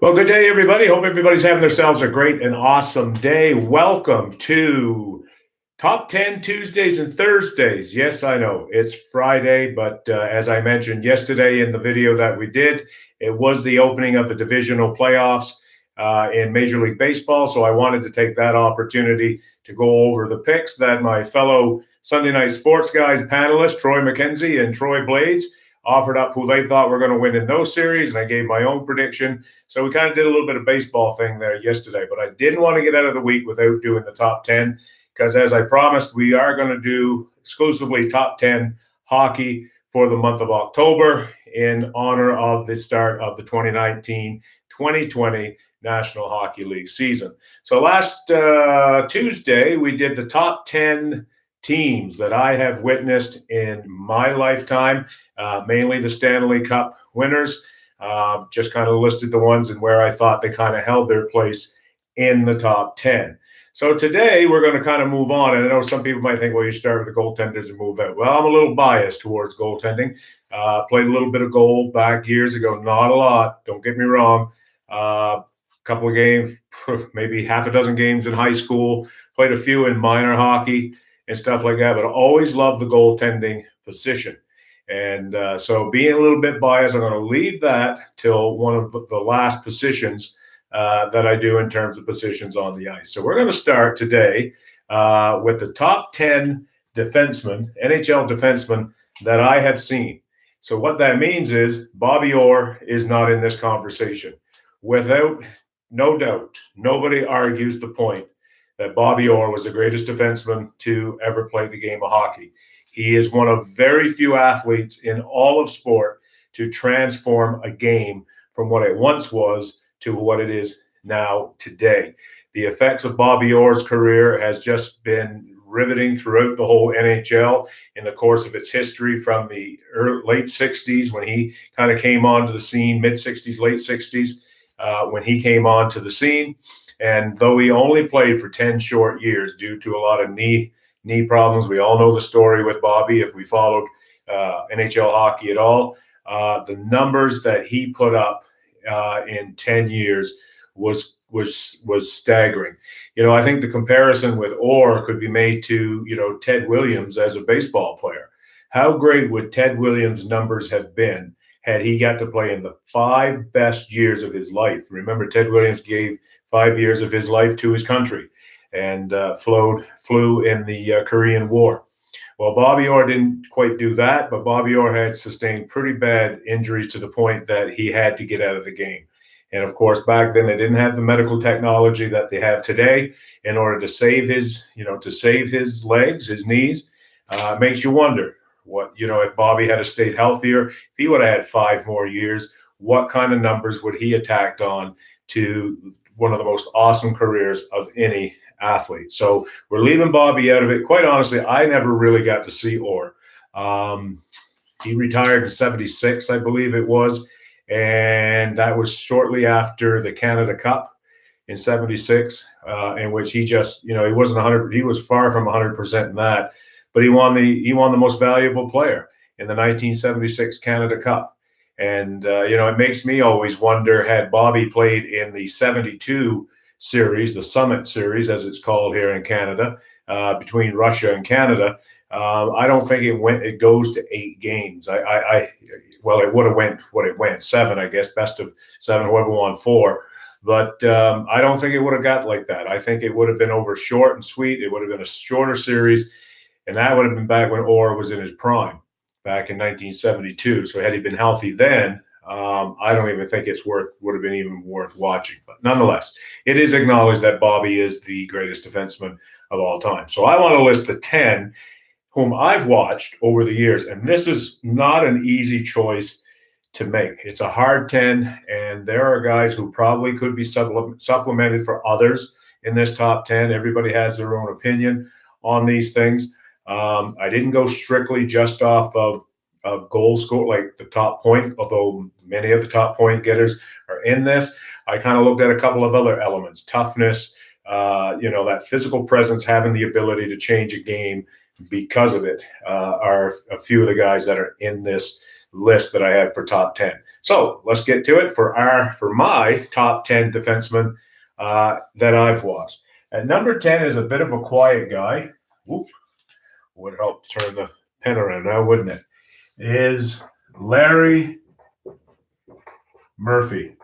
Well, good day, everybody. Hope everybody's having themselves a great and awesome day. Welcome to Top 10 Tuesdays and Thursdays. Yes, I know it's Friday, but as I mentioned yesterday in the video that we did, it was the opening of the divisional playoffs in Major League Baseball. So I wanted to take that opportunity to go over the picks that my fellow Sunday Night Sports guys panelists, Troy McKenzie and Troy Blades, offered up who they thought were going to win in those series, and I gave my own prediction. So we kind of did a little bit of baseball thing there yesterday, but I didn't want to get out of the week without doing the top 10 because, as I promised, we are going to do exclusively top 10 hockey for the month of October in honor of the start of the 2019-2020 National Hockey League season. So last Tuesday, we did the top 10 teams that I have witnessed in my lifetime, mainly the Stanley Cup winners. Just kind of listed the ones and where I thought they kind of held their place in the top 10. So today we're going to kind of move on. And I know some people might think, well, you start with the goaltenders and move out. Well, I'm a little biased towards goaltending. Played a little bit of goal back years ago, not a lot. Don't get me wrong. Couple of games, maybe half a dozen games in high school. Played a few in minor hockey and stuff like that, but I always loved the goaltending position. And so being a little bit biased, I'm going to leave that till one of the last positions that I do in terms of positions on the ice. So we're going to start today with the top 10 defensemen, NHL defensemen that I have seen. So what that means is Bobby Orr is not in this conversation. Without no doubt, nobody argues the point that Bobby Orr was the greatest defenseman to ever play the game of hockey. He is one of very few athletes in all of sport to transform a game from what it once was to what it is now today. The effects of Bobby Orr's career has just been riveting throughout the whole NHL in the course of its history from the late 60s when he kind of came onto the scene, mid-60s, late 60s, when he came onto the scene. And though he only played for 10 short years due to a lot of knee problems, we all know the story with Bobby if we followed NHL hockey at all. The numbers that he put up in 10 years was staggering. You know, I think the comparison with Orr could be made to, Ted Williams as a baseball player. How great would Ted Williams' numbers have been had he got to play in the 5 best years of his life? Remember, Ted Williams gave 5 years of his life to his country and flew in the Korean War. Well, Bobby Orr didn't quite do that, but Bobby Orr had sustained pretty bad injuries to the point that he had to get out of the game. And of course, back then they didn't have the medical technology that they have today in order to save his legs, his knees. Makes you wonder if Bobby had stayed healthier, if he would have had 5 more years, what kind of numbers would he have tacked on to one of the most awesome careers of any athlete? So we're leaving Bobby out of it. Quite honestly, I never really got to see Orr. He retired in 76, I believe it was. And that was shortly after the Canada Cup in 76, in which he just, he wasn't 100, he was far from 100% in that, but he won the most valuable player in the 1976 Canada Cup. And, it makes me always wonder, had Bobby played in the 72 series, the Summit Series, as it's called here in Canada, between Russia and Canada, I don't think it goes to 8 games. Well, it would have went what it went, 7, I guess, best of 7, whoever won 4. But I don't think it would have got like that. I think it would have been over short and sweet. It would have been a shorter series, and that would have been back when Orr was in his prime, back in 1972. So had he been healthy then, I don't even think would have been even worth watching. But nonetheless, it is acknowledged that Bobby is the greatest defenseman of all time. So I want to list the 10 whom I've watched over the years, and this is not an easy choice to make. It's a hard 10, and there are guys who probably could be supplemented for others in this top 10. Everybody has their own opinion on these things. I didn't go strictly just off of goal score, like the top point, although many of the top point getters are in this. I kind of looked at a couple of other elements, toughness, that physical presence, having the ability to change a game because of it, are a few of the guys that are in this list that I have for top 10. So let's get to it for my top 10 defensemen that I've watched. At number 10 is a bit of a quiet guy. Whoop, would help turn the pen around now, wouldn't it? Is Larry Murphy.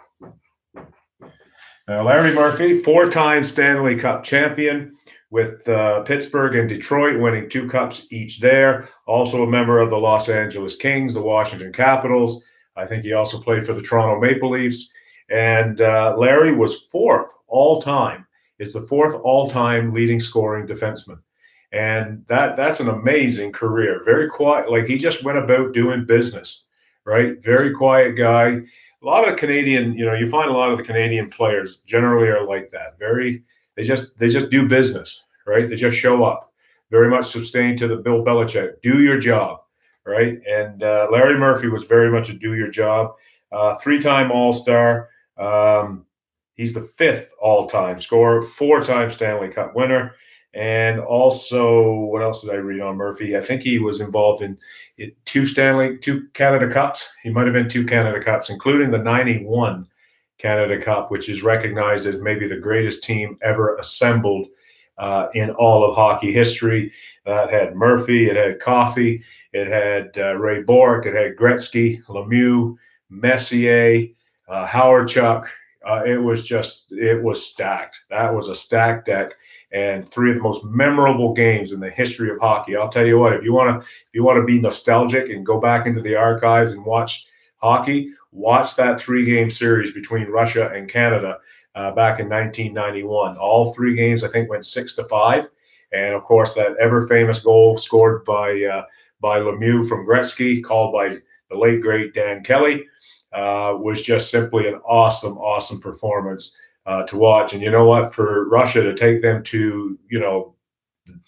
Now, Larry Murphy, 4-time Stanley Cup champion with Pittsburgh and Detroit, winning 2 cups each there. Also a member of the Los Angeles Kings, the Washington Capitals. I think he also played for the Toronto Maple Leafs. And Larry was 4th all-time. It's the 4th all-time leading scoring defenseman. And that's an amazing career. Very quiet. Like, he just went about doing business, right? Very quiet guy. A lot of Canadian, you find a lot of the Canadian players generally are like that. They just do business, right? They just show up. Very much sustained to the Bill Belichick. Do your job, right? And Larry Murphy was very much a do your job. 3-time All-Star. He's the 5th all-time scorer, 4-time Stanley Cup winner. And also, what else did I read on Murphy? I think he was involved in 2 Canada Cups. He might have been 2 Canada Cups, including the 91 Canada Cup, which is recognized as maybe the greatest team ever assembled in all of hockey history. It had Murphy, it had Coffey, it had Ray Bourque, it had Gretzky, Lemieux, Messier, Howard Chuck. It was stacked. That was a stacked deck. And 3 of the most memorable games in the history of hockey. I'll tell you what, if you want to be nostalgic and go back into the archives and watch hockey, watch that 3-game series between Russia and Canada back in 1991. All 3 games, I think, went 6-5. And of course, that ever famous goal scored by Lemieux from Gretzky, called by the late great Dan Kelly, was just simply an awesome, awesome performance to watch. And you know what? For Russia to take them to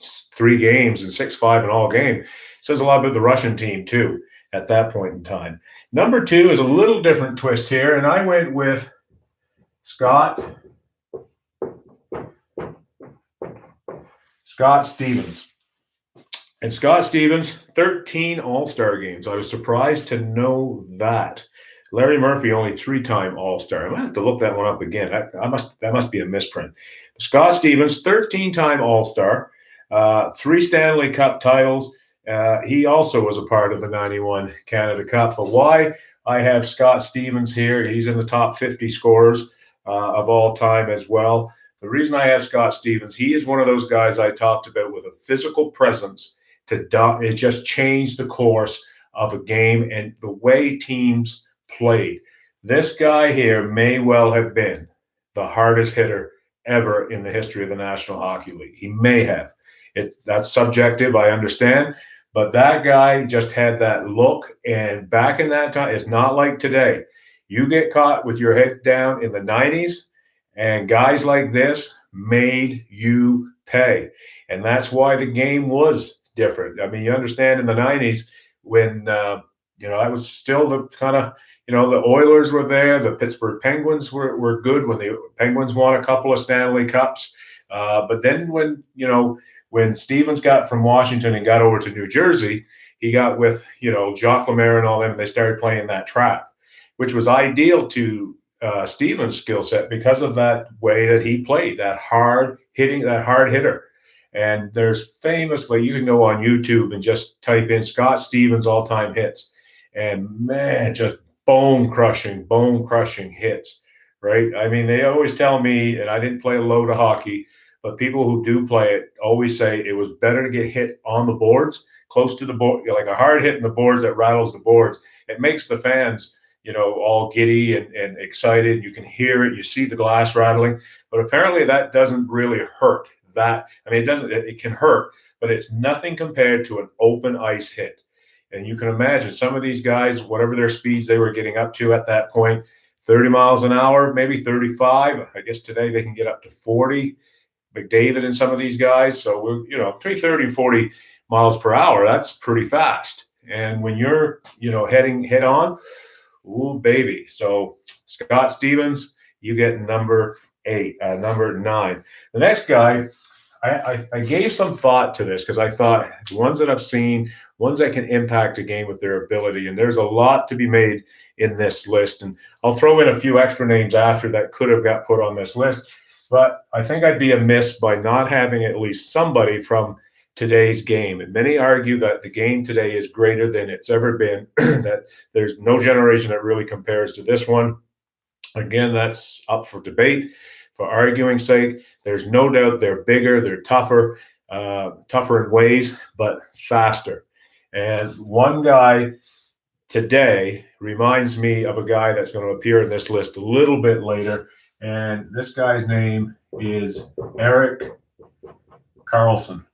3 games and 6-5 in all game says a lot about the Russian team too at that point in time. Number 2 is a little different twist here, and I went with Scott Stevens. And Scott Stevens, 13 All-Star games. I was surprised to know that. Larry Murphy, only 3-time All-Star. I'm going to have to look that one up again. That must be a misprint. Scott Stevens, 13-time All-Star, 3 Stanley Cup titles. He also was a part of the 91 Canada Cup. But why I have Scott Stevens here, he's in the top 50 scorers of all time as well. The reason I have Scott Stevens, he is one of those guys I talked about with a physical presence it just changed the course of a game and the way teams played. This guy here may well have been the hardest hitter ever in the history of the National Hockey League. He may have. That's subjective, I understand, but that guy just had that look. And back in that time, it's not like today. You get caught with your head down in the 90s, and guys like this made you pay. And that's why the game was different. I mean, you understand in the 90s when that was still the kind of the Oilers were there. The Pittsburgh Penguins were good when the Penguins won a couple of Stanley Cups. But then when Stevens got from Washington and got over to New Jersey, he got with, Jacques Lemaire and all them, and they started playing that trap, which was ideal to Stevens' skill set because of that way that he played, that hard hitter. And there's famously, you can go on YouTube and just type in Scott Stevens all-time hits. And man, just bone-crushing hits, right? I mean, they always tell me, and I didn't play a load of hockey, but people who do play it always say it was better to get hit on the boards, close to the board, like a hard hit in the boards that rattles the boards. It makes the fans, all giddy and excited. You can hear it. You see the glass rattling. But apparently that doesn't really hurt. It can hurt, but it's nothing compared to an open ice hit. And you can imagine some of these guys, whatever their speeds they were getting up to at that point, 30 miles an hour, maybe 35. I guess today they can get up to 40. McDavid and some of these guys. So we're, between 30 and 40 miles per hour, that's pretty fast. And when you're, heading head on, ooh, baby. So Scott Stevens, you get number 9. The next guy, I gave some thought to this because I thought the ones that I've seen ones that can impact a game with their ability. And there's a lot to be made in this list. And I'll throw in a few extra names after that could have got put on this list. But I think I'd be amiss by not having at least somebody from today's game. And many argue that the game today is greater than it's ever been, that there's no generation that really compares to this one. Again, that's up for debate. For arguing's sake, there's no doubt they're bigger, they're tougher in ways, but faster. And one guy today reminds me of a guy that's going to appear in this list a little bit later. And this guy's name is Erik Carlson.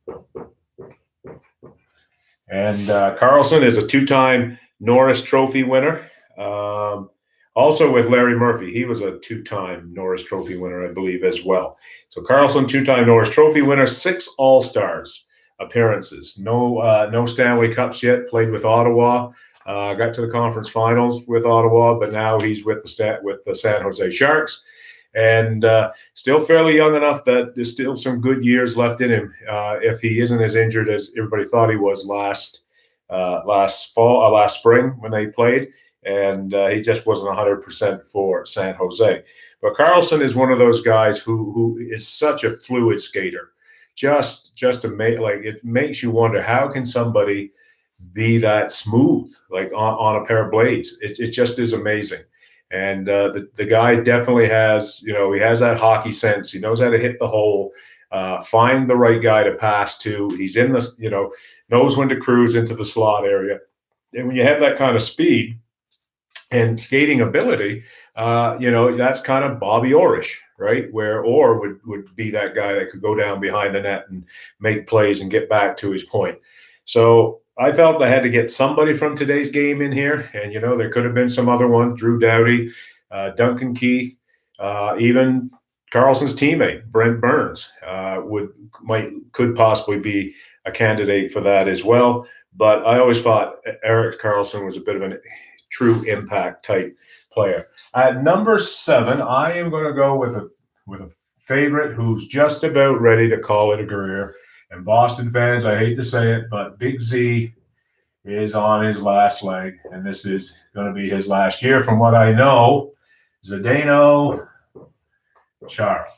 And Carlson is a two-time Norris Trophy winner. Also with Larry Murphy. He was a two-time Norris Trophy winner, I believe, as well. So Carlson, two-time Norris Trophy winner, 6 All-Stars appearances. No Stanley Cups yet, played with Ottawa. Got to the conference finals with Ottawa, but now he's with the San Jose Sharks. And still fairly young enough that there's still some good years left in him if he isn't as injured as everybody thought he was last spring when they played. And he just wasn't 100% for San Jose. But Carlson is one of those guys who is such a fluid skater. Just to make, like, it makes you wonder, how can somebody be that smooth, like on a pair of blades? It just is amazing. And the guy definitely has, he has that hockey sense. He knows how to hit the hole, find the right guy to pass to. He's in the, knows when to cruise into the slot area. And when you have that kind of speed and skating ability, that's kind of Bobby Orrish, right? Where Orr would be that guy that could go down behind the net and make plays and get back to his point. So I felt I had to get somebody from today's game in here. And, there could have been some other ones, Drew Doughty, Duncan Keith, even Carlson's teammate, Brent Burns, could possibly be a candidate for that as well. But I always thought Erik Carlson was a bit of a true impact type player. At number 7, I am going to go with a favorite who's just about ready to call it a career. And Boston fans, I hate to say it, but Big Z is on his last leg, and this is going to be his last year, from what I know. Zdeno Chara.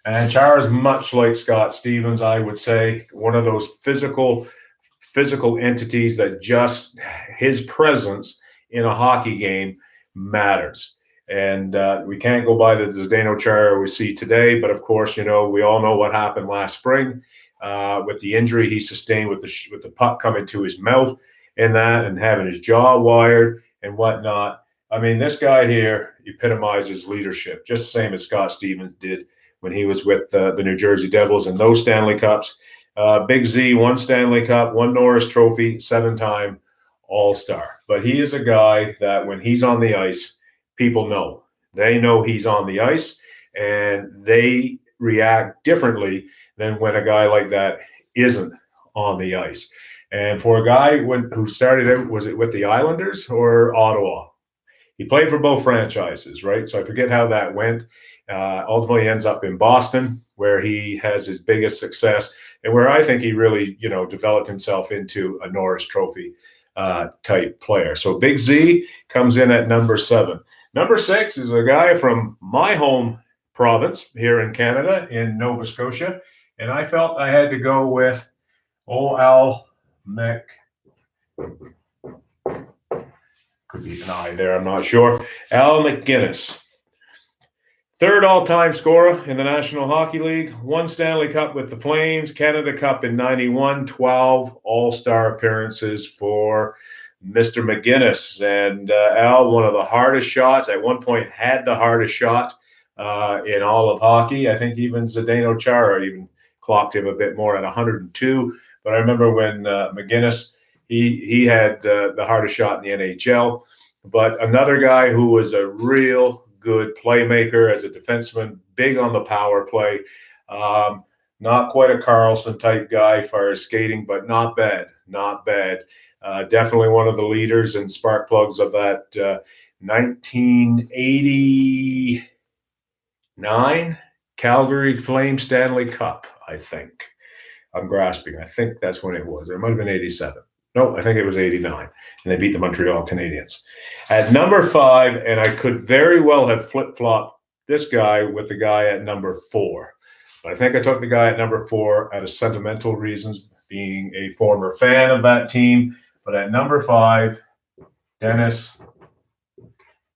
And Chara is much like Scott Stevens, I would say, one of those physical entities that just his presence in a hockey game matters. And we can't go by the Zdeno Chara we see today, but of course, we all know what happened last spring with the injury he sustained with the puck coming to his mouth and having his jaw wired and whatnot. I mean, this guy here epitomizes leadership, just the same as Scott Stevens did when he was with the New Jersey Devils and those Stanley Cups. Big Z, 1 Stanley Cup, 1 Norris Trophy, 7-time All-Star. But he is a guy that when he's on the ice, people know. They know he's on the ice, and they react differently than when a guy like that isn't on the ice. And for a guy who started out, was it with the Islanders or Ottawa? He played for both franchises, right? So I forget how that went. Ultimately ends up in Boston, where he has his biggest success and where I think he really, developed himself into a Norris Trophy type player. So Big Z comes in at number 7. Number 6 is a guy from my home province here in Canada, in Nova Scotia. And I felt I had to go with Al Mc. Could be an I there, I'm not sure. Al McGinnis. 3rd all-time scorer in the National Hockey League, 1 Stanley Cup with the Flames, Canada Cup in 91, 12 All-Star appearances for Mr. McGinnis. And Al, one of the hardest shots, at one point had the hardest shot in all of hockey. I think even Zdeno Chara even clocked him a bit more at 102. But I remember when McGinnis, he had the hardest shot in the NHL. But another guy who was a real good playmaker as a defenseman, big on the power play. Not quite a Carlson type guy as far as skating, but not bad. Definitely one of the leaders and spark plugs of that 1989 Calgary Flames Stanley Cup, I think. I'm grasping. I think that's when it was. Or it might have been 87. No, I think it was 89, and they beat the Montreal Canadiens. At number 5, and I could very well have flip-flopped this guy with the guy at number 4. But I think I took the guy at number 4 out of sentimental reasons, being a former fan of that team. But at number 5, Denis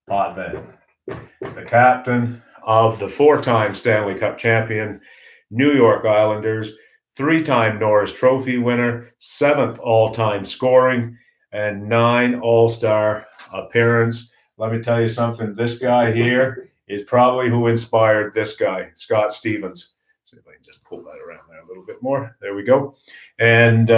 Potvin, the captain of the 4-time Stanley Cup champion New York Islanders, 3-time Norris Trophy winner, 7th all-time scoring, and 9 All-Star appearance. Let me tell you something. This guy here is probably who inspired this guy, Scott Stevens. See if I can just pull that around there a little bit more. There we go. And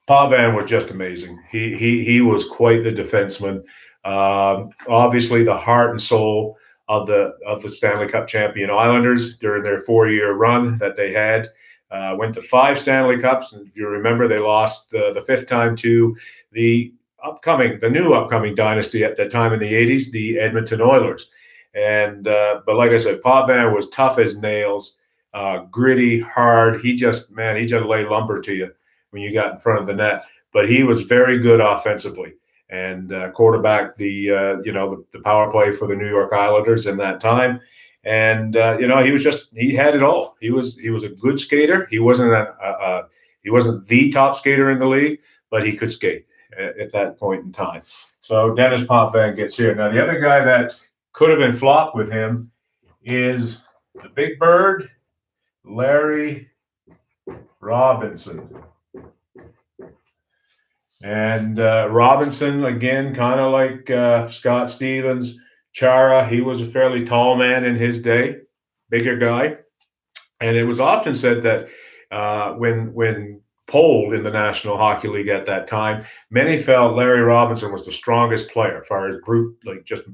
Potvin was just amazing. He was quite the defenseman. Obviously, the heart and soul of the Stanley Cup champion Islanders during their 4-year run that they had. Went to 5 Stanley Cups, and if you remember, they lost the 5th time to the new upcoming dynasty at that time in the 80s, the Edmonton Oilers. And but like I said, Potvin was tough as nails, gritty, hard. He just laid lumber to you when you got in front of the net. But he was very good offensively, and quarterbacked the power play for the New York Islanders in that time. And he had it all. He was a good skater. He wasn't the top skater in the league, but he could skate at that point in time. So Denis Potvin gets here. Now the other guy that could have been flopped with him is the Big Bird, Larry Robinson. And Robinson, again, kind of like Scott Stevens, Chara, he was a fairly tall man in his day, bigger guy. And it was often said that when polled in the National Hockey League at that time, many felt Larry Robinson was the strongest player as far as brute, like just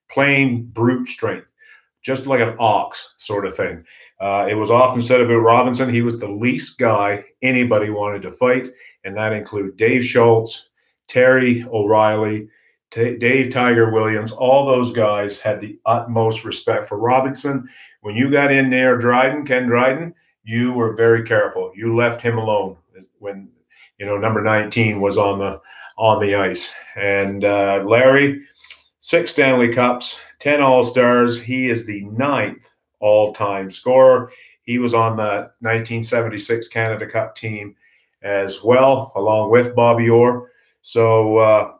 plain brute strength, just like an ox sort of thing. It was often said about Robinson, he was the least guy anybody wanted to fight, and that included Dave Schultz, Terry O'Reilly, Dave Tiger Williams. All those guys had the utmost respect for Robinson. When you got in there, Ken Dryden, you were very careful. You left him alone when number 19 was on the ice. And Larry, 6 Stanley Cups, 10 All-Stars. He is the 9th all-time scorer. He was on the 1976 Canada Cup team as well, along with Bobby Orr. So,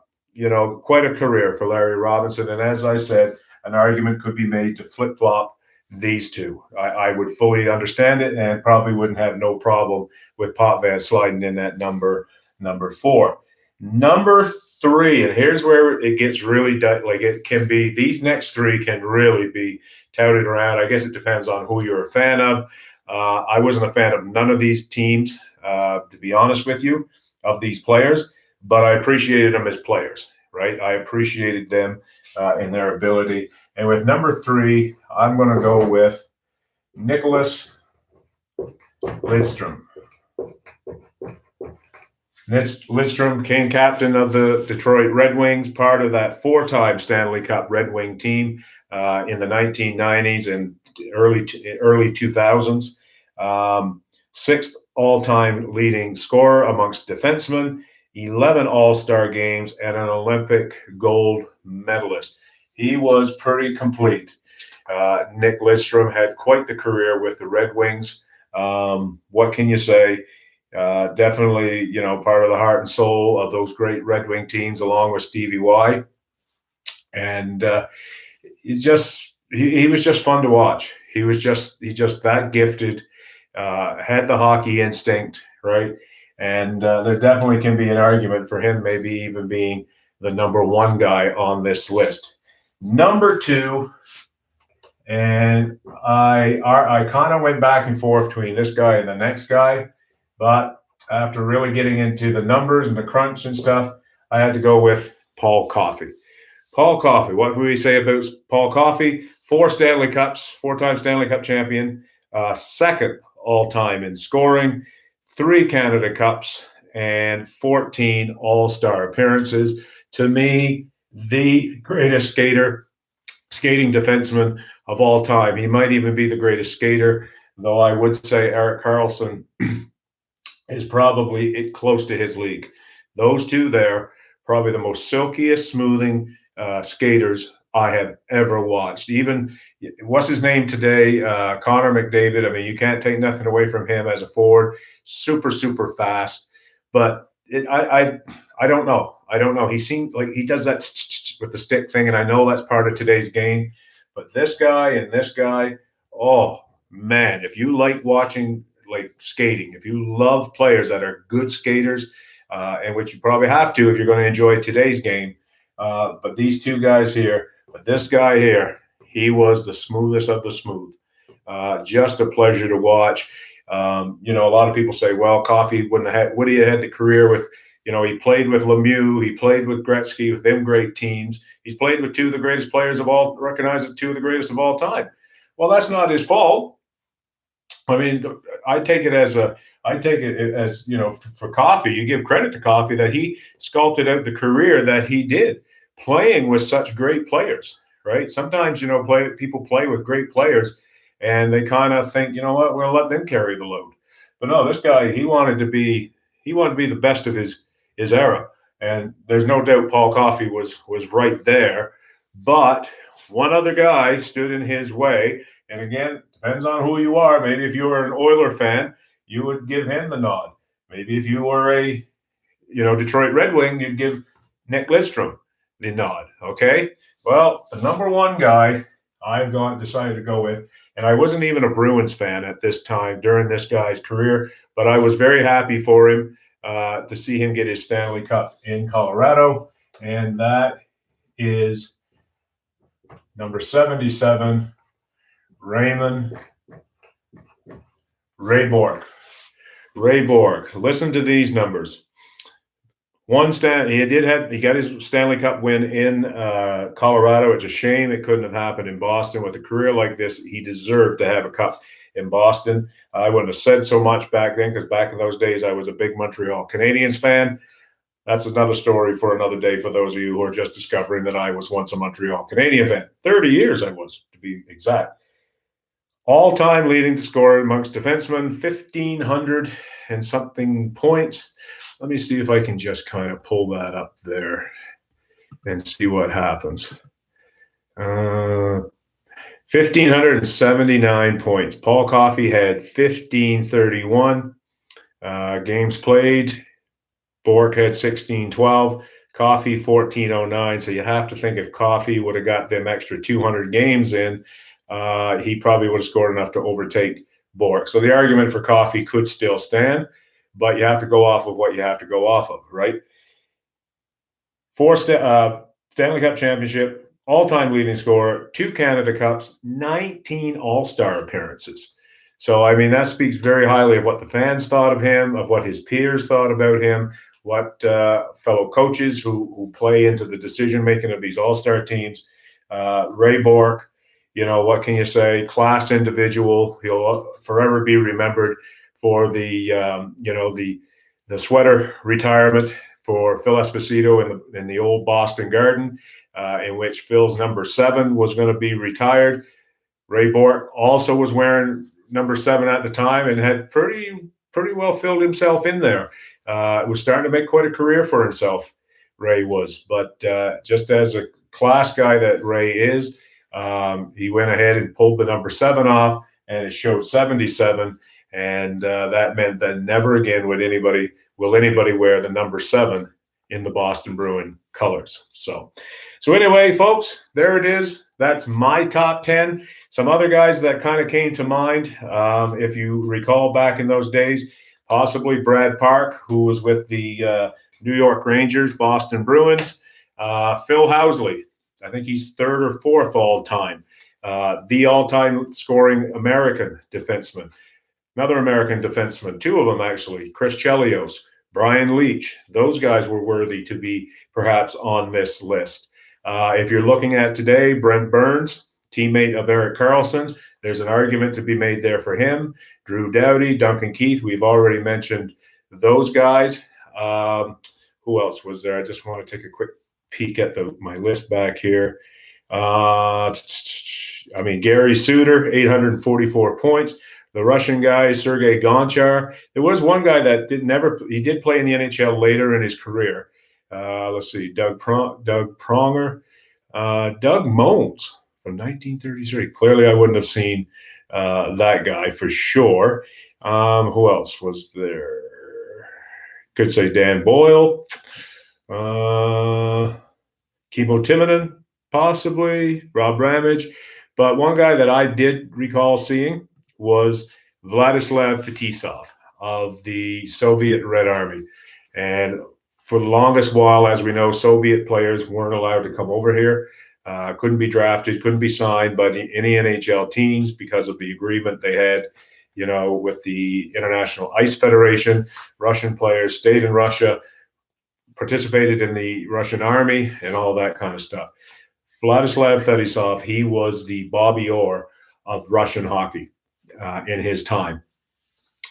quite a career for Larry Robinson. And as I said, an argument could be made to flip-flop these two. I would fully understand it and probably wouldn't have no problem with Potvin sliding in at number 4. Number 3, and here's where it gets really it can be. These next 3 can really be touted around. I guess it depends on who you're a fan of. I wasn't a fan of none of these teams, to be honest with you, of these players, but I appreciated them as players, right? I appreciated them in their ability. And with number 3, I'm going to go with Nicklas Lidstrom. Lidstrom became captain of the Detroit Red Wings, part of that 4-time Stanley Cup Red Wing team in the 1990s and early 2000s. 6th all-time leading scorer amongst defensemen, 11 All-Star games, and an Olympic gold medalist. He was pretty complete. Nick Lidstrom had quite the career with the Red Wings. What can you say? Definitely, part of the heart and soul of those great Red Wing teams, along with Stevie Y. And he was just fun to watch. He just that gifted, had the hockey instinct, right? And there definitely can be an argument for him maybe even being the number 1 guy on this list. Number 2, and I kind of went back and forth between this guy and the next guy, but after really getting into the numbers and the crunch and stuff, I had to go with Paul Coffey. Paul Coffey, what would we say about Paul Coffey? 4 Stanley Cups, 4-time Stanley Cup champion, 2nd all-time in scoring, 3 Canada Cups, and 14 All-Star appearances. To me, the greatest skating defenseman of all time. He might even be the greatest skater, though I would say Erik Carlson is probably close to his league. Those two there, probably the most silkiest, smoothing skaters I have ever watched. Even, what's his name today? Connor McDavid. I mean, you can't take nothing away from him as a forward. Super, super fast. But I don't know. I don't know. He seemed like he does that with the stick thing, and I know that's part of today's game. But this guy and this guy, oh man, if you like watching like skating, if you love players that are good skaters, and which you probably have to if you're going to enjoy today's game. But these two guys here, but this guy here, he was the smoothest of the smooth. Just a pleasure to watch. You know, a lot of people say, well, Coffey would have had the career with, you know, he played with Lemieux, he played with Gretzky, with them great teams. He's played with two of the greatest players of all, recognized as two of the greatest of all time. Well, that's not his fault. I mean, I take it as, you know, for Coffey, you give credit to Coffey that he sculpted out the career that he did, playing with such great players, right? Sometimes, you know, people play with great players and they kind of think, you know what, we'll let them carry the load. But no, this guy, he wanted to be the best of his era. And there's no doubt Paul Coffey was right there. But one other guy stood in his way. And again, depends on who you are. Maybe if you were an Oiler fan, you would give him the nod. Maybe if you were a, you know, Detroit Red Wing, you'd give Nick Lidstrom the nod. Okay. Well, the number one guy I've decided to go with, and I wasn't even a Bruins fan at this time during this guy's career, but I was very happy for him to see him get his Stanley Cup in Colorado, and that is number 77, Ray Bourque. Ray Bourque. Listen to these numbers. He got his Stanley Cup win in Colorado. It's a shame it couldn't have happened in Boston. With a career like this, he deserved to have a cup in Boston. I wouldn't have said so much back then because back in those days, I was a big Montreal Canadiens fan. That's another story for another day for those of you who are just discovering that I was once a Montreal Canadiens fan. 30 years I was, to be exact. All-time leading scorer amongst defensemen, 1,500 and something points. Let me see if I can just kind of pull that up there and see what happens. 1,579 points. Paul Coffey had 1,531 games played. Bourque had 1,612. Coffey 1,409. So you have to think if Coffey would have got them extra 200 games in, he probably would have scored enough to overtake Bourque. So the argument for Coffey could still stand, but you have to go off of what you have to go off of, right? 4 Stanley Cup championship, all-time leading scorer, 2 Canada Cups, 19 All-Star appearances. So, I mean, that speaks very highly of what the fans thought of him, of what his peers thought about him, what fellow coaches who play into the decision-making of these All-Star teams. Ray Bourque, you know, what can you say? Class individual. He'll forever be remembered for the sweater retirement for Phil Esposito in the old Boston Garden, in which Phil's number 7 was going to be retired. Ray Bourque also was wearing number 7 at the time and had pretty well filled himself in there. Was starting to make quite a career for himself, Ray was. But just as a class guy that Ray is, he went ahead and pulled the number 7 off, and it showed 77. And that meant that never again will anybody wear the number 7 in the Boston Bruin colors. So anyway, folks, there it is. That's my top 10. Some other guys that kind of came to mind, if you recall back in those days, possibly Brad Park, who was with the New York Rangers, Boston Bruins. Phil Housley, I think he's 3rd or 4th all time. The all-time scoring American defenseman. Another American defenseman, 2 of them actually, Chris Chelios, Brian Leach. Those guys were worthy to be perhaps on this list. If you're looking at today, Brent Burns, teammate of Erik Carlson, there's an argument to be made there for him. Drew Doughty, Duncan Keith, we've already mentioned those guys. Who else was there? I just want to take a quick peek at my list back here. Gary Suter, 844 points. the Russian guy, Sergei Gonchar. There was one guy that did play in the NHL later in his career. Let's see, Doug Pronger, Doug Mones from 1933. Clearly, I wouldn't have seen that guy for sure. Who else was there? Could say Dan Boyle, Kimmo Timonen, possibly, Rob Ramage. But one guy that I did recall seeing was Vladislav Fetisov of the Soviet Red Army. And for the longest while, as we know, Soviet players weren't allowed to come over here, couldn't be drafted, couldn't be signed by any NHL teams because of the agreement they had, with the International Ice Federation. Russian players stayed in Russia, participated in the Russian army, and all that kind of stuff. Vladislav Fetisov, he was the Bobby Orr of Russian hockey in his time.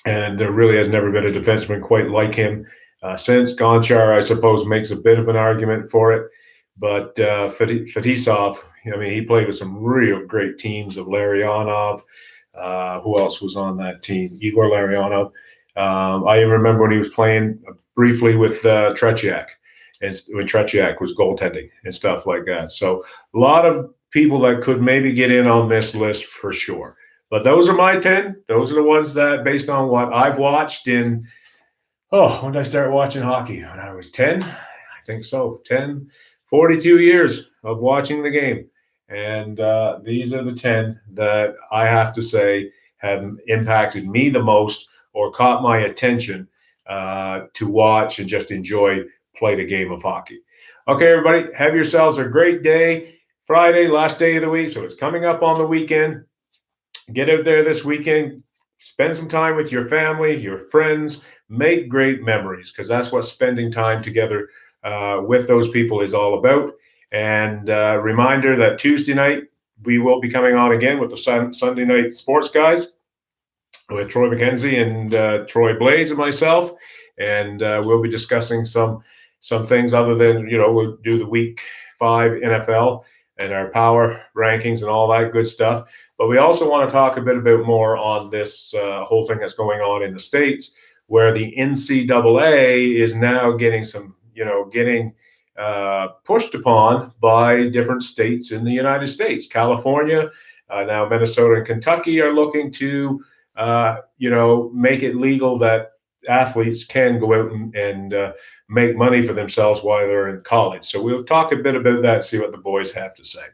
And there really has never been a defenseman quite like him since. Gonchar, I suppose, makes a bit of an argument for it. But Fetisov, he played with some real great teams of Larionov. Who else was on that team? Igor Larionov. I even remember when he was playing briefly with Tretiak, and when Tretiak was goaltending and stuff like that. So a lot of people that could maybe get in on this list for sure. But those are my 10. Those are the ones that, based on what I've watched when did I start watching hockey? When I was 10? I think so. 10, 42 years of watching the game. And these are the 10 that I have to say have impacted me the most or caught my attention to watch and just enjoy play the game of hockey. Okay, everybody, have yourselves a great day. Friday, last day of the week, so it's coming up on the weekend. Get out there this weekend. Spend some time with your family, your friends. Make great memories, because that's what spending time together with those people is all about. And reminder that Tuesday night, we will be coming on again with the Sunday Night Sports Guys with Troy McKenzie and Troy Blades and myself. And we'll be discussing some things other than, we'll do the Week 5 NFL and our power rankings and all that good stuff. But we also want to talk a bit more on this whole thing that's going on in the States, where the NCAA is now getting pushed upon by different states in the United States. California, now Minnesota and Kentucky are looking to, make it legal that athletes can go out and make money for themselves while they're in college. So we'll talk a bit about that, see what the boys have to say.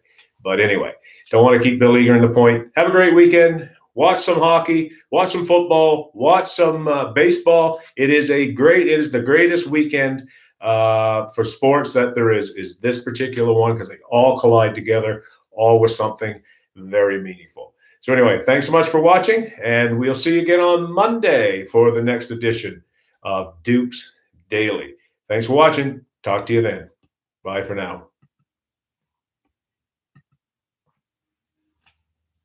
But anyway, don't want to keep Bill Eager in the point. Have a great weekend. Watch some hockey, watch some football, watch some baseball. It is the greatest weekend for sports that there is this particular one, because they all collide together, all with something very meaningful. So anyway, thanks so much for watching, and we'll see you again on Monday for the next edition of Dukes Daily. Thanks for watching. Talk to you then. Bye for now.